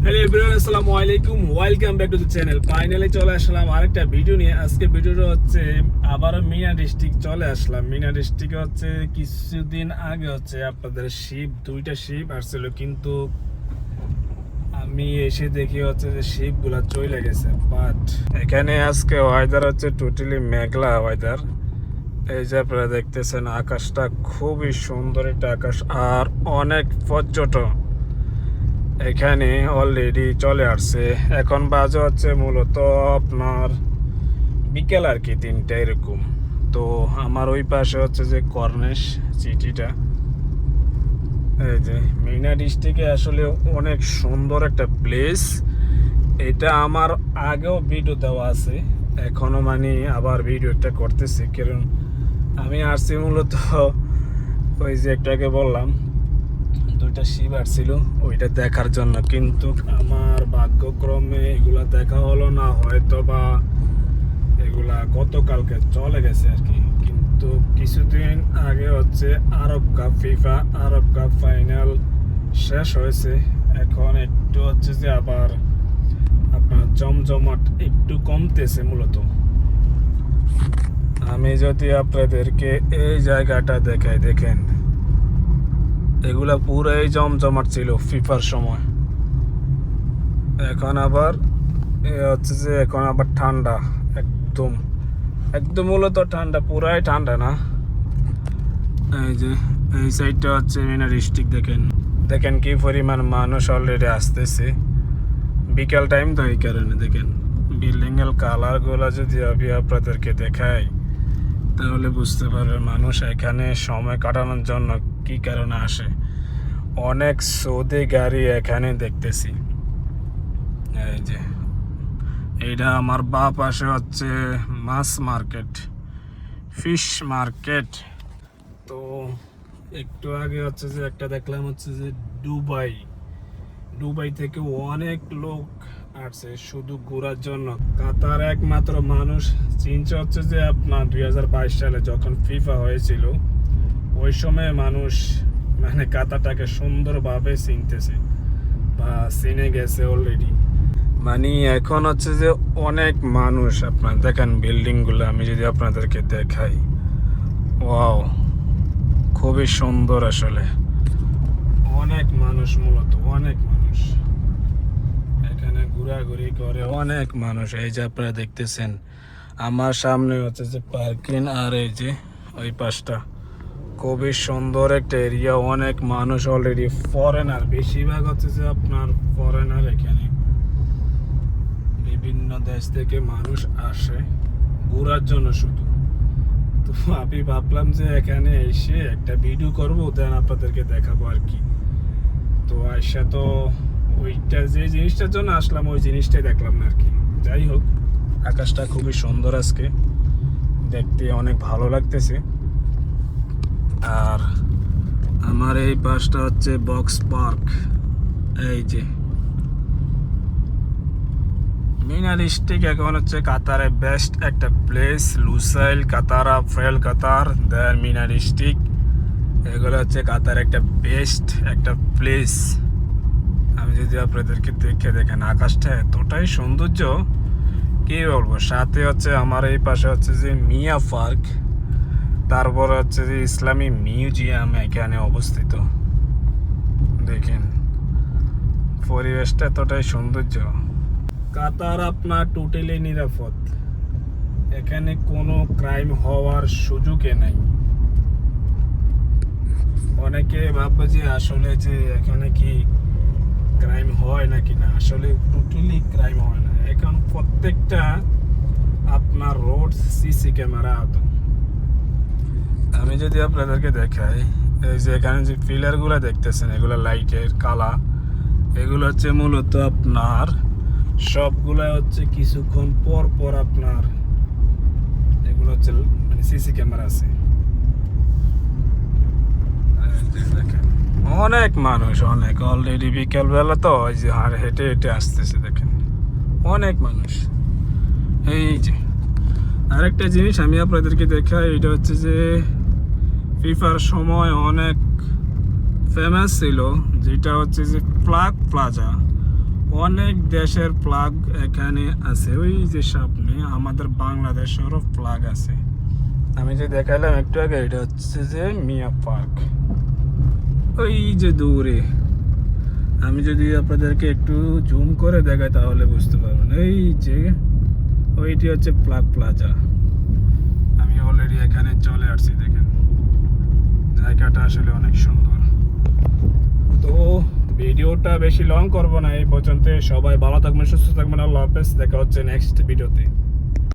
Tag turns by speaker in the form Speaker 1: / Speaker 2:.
Speaker 1: Hello everyone, আসসালামু আলাইকুম, welcome back to the channel. Finally চলে আসলাম আরেকটা ভিডিও নিয়ে। আজকে ভিডিওটা হচ্ছে আবারও মিনা ডিস্ট্রিক্ট চলে আসলাম। মিনা ডিস্ট্রিক্টে হচ্ছে কিছুদিন আগে হচ্ছে আপনাদের দুইটা শিপ আসছিল, কিন্তু আমি এসে দেখি হচ্ছে যে শিপগুলা চলে গেছে। বাট এখানে আজকে ওয়েদার হচ্ছে টোটালি মেঘলা ওয়েদার। এই যে আপনারা দেখতেছেন আকাশটা খুবই সুন্দর একটা আকাশ, আর অনেক পর্যটক এখানে অলরেডি চলে আসছে। এখন বাজে হচ্ছে মূলত আপনার বিকেল আর কি 3টা এরকম। তো আমার ওই পাশে হচ্ছে যে কর্নেশ সিটিটা। এই যে মিনা ডিস্ট্রিক্টে আসলে অনেক সুন্দর একটা প্লেস। এটা আমার আগেও ভিডিও দেওয়া আছে, এখনো মানে আবার ভিডিওটা করতেছি, কারণ আমি আসছি মূলত ওই যে একটাকে বললাম দুইটা শিপ আসছিল ওইটা দেখার জন্য, কিন্তু আমার ভাগ্যক্রমে এগুলা দেখা হলো না, হয়তো বা এগুলা গতকালকে চলে গেছে আর কি। কিন্তু কিছুদিন আগে হচ্ছে ফিফা আরব কাপ ফাইনাল শেষ হয়েছে। এখন একটু হচ্ছে যে আবার আপনার জমজমাট একটু কমতেছে মূলত। আমি যদি আপনাদেরকে এই জায়গাটা দেখাই, দেখেন এগুলা পুরাই জমজমাট ছিল ফিফার সময়। এখন আবার হচ্ছে যে এখন আবার ঠান্ডা, একদম একদম মূলত ঠান্ডা, পুরাই ঠান্ডা না। এই যে এই সাইডটা হচ্ছে মিনা ডিস্ট্রিক্ট। দেখেন দেখেন কি পরিমাণ মানুষ অলরেডি আসতেছে, বিকেল টাইম তো এই কারণে। দেখেন বিল্ডিং এর কালার গুলা যদি আমি আপনাদেরকে দেখাই তাহলে বুঝতে পারবেন মানুষ এখানে সময় কাটানোর জন্য কি কারণে আসে। অনেক সৌদি গাড়ি এখানে দেখতেছি। এই যে এইটা আমার বাঁ পাশে হচ্ছে মাছ মার্কেট, ফিশ মার্কেট। তো একটু আগে হচ্ছে যে একটা দেখলাম হচ্ছে যে দুবাই থেকে অনেক লোক আসছে শুধু ঘোরার জন্য। কাতার একমাত্র মানুষ চিনছে হচ্ছে যে আপনার 2022 সালে যখন ফিফা হয়েছিল, ওই সময় মানুষ মানে কাতারটাকে সুন্দরভাবে চিনতেছে বা চিনে গেছে অলরেডি। মানে এখন হচ্ছে যে অনেক মানুষ, আপনার দেখেন বিল্ডিং গুলো আমি যদি আপনাদেরকে দেখাই, ওয়াও খুবই সুন্দর আসলে। অনেক মানুষ, মূলত অনেক মানুষ এখানে ঘোরাঘুরি করে, অনেক মানুষ। এই যে আপনারা দেখতেছেন আমার সামনে হচ্ছে যে পার্কিং, আর এই যে ওই পাশটা খুবই সুন্দর একটা এরিয়া। অনেক মানুষ অলরেডি ফরেনার, বেশিরভাগ হচ্ছে যে আপনার ফরেনার। এখানে বিভিন্ন দেশ থেকে মানুষ আসে ঘোরার জন্য শুধু। তো আমি ভাবলাম যে এখানে এসে একটা ভিডিও করবো, দেন আপনাদেরকে দেখাবো আর কি। তো আইসা তো ওইটা যে জিনিসটার জন্য আসলাম ওই জিনিসটাই দেখলাম না আর কি। যাই হোক, আকাশটা খুবই সুন্দর আজকে, দেখতে অনেক ভালো লাগতেছে। আর আমার এই পাশটা হচ্ছে বক্স পার্ক। এই যে মিনা ডিস্ট্রিক্ট এখন হচ্ছে কাতারের বেস্ট একটা প্লেস। লুসাইল, কাতারা, ফ্রেল কাতার, দেন মিনা ডিস্ট্রিক্ট, এগুলো হচ্ছে কাতার একটা বেস্ট একটা প্লেস। আমি যদি আপনাদেরকে দেখেন আকাশটা এতটাই সৌন্দর্য কি বলবো। সাথে হচ্ছে আমার এই পাশে হচ্ছে যে মিয়া পার্ক, তারপর হচ্ছে যে ইসলামী মিউজিয়াম এখানে অবস্থিত। দেখেন পরিবেশটা এতটাই সৌন্দর্য। কাতার আপনার টোটালি নিরাপদ, এখানে কোনো ক্রাইম হওয়ার সুযোগই নাই। অনেকে ভাববে যে আসলে যে এখানে কি ক্রাইম হয় নাকি না, আসলে টোটালি ক্রাইম হয় না। এখন প্রত্যেকটা আপনার রোড সিসি ক্যামেরা আতো। আমি যদি আপনাদেরকে দেখাই, এই যে এখানে যে পিলার গুলা দেখতেছেন, এগুলো লাইটের কালা, এগুলো হচ্ছে মূলত আপনার সবগুলা হচ্ছে কিছুক্ষণ পর পর আপনার এগুলো হচ্ছে মানে সিসি ক্যামেরা আছে। দেখেন অনেক মানুষ, অনেক অলরেডি বিকেল বেলা তো ওই যে হেঁটে হেঁটে আসতেছে। দেখেন অনেক মানুষ। এই যে আরেকটা জিনিস আমি আপনাদেরকে দেখাই, এটা হচ্ছে যে ফিফার সময় অনেক ফেমাস ছিল, যেটা হচ্ছে যে ফ্ল্যাগ প্লাজা। অনেক দেশের ফ্ল্যাগ এখানে আছে, ওই যে সামনে আমাদের বাংলাদেশেরও ফ্ল্যাগ আছে। আমি যে দেখালাম একটু আগে, এটা হচ্ছে যে মিয়া পার্ক, ওই যে দূরে। আমি যদি আপনাদেরকে একটু জুম করে দেখাই তাহলে বুঝতে পারবেন, এই যে ওইটি হচ্ছে ফ্ল্যাগ প্লাজা। আমি অলরেডি এখানে চলে আসছি, দেখেন জায়গাটা আসলে অনেক সুন্দর। তো ভিডিওটা বেশি লং করবো না, এই পর্যন্ত। সবাই ভালো থাকবেন, সুস্থ থাকবেন, আল্লাহ হাফেজ। দেখা হচ্ছে নেক্সট ভিডিওতে।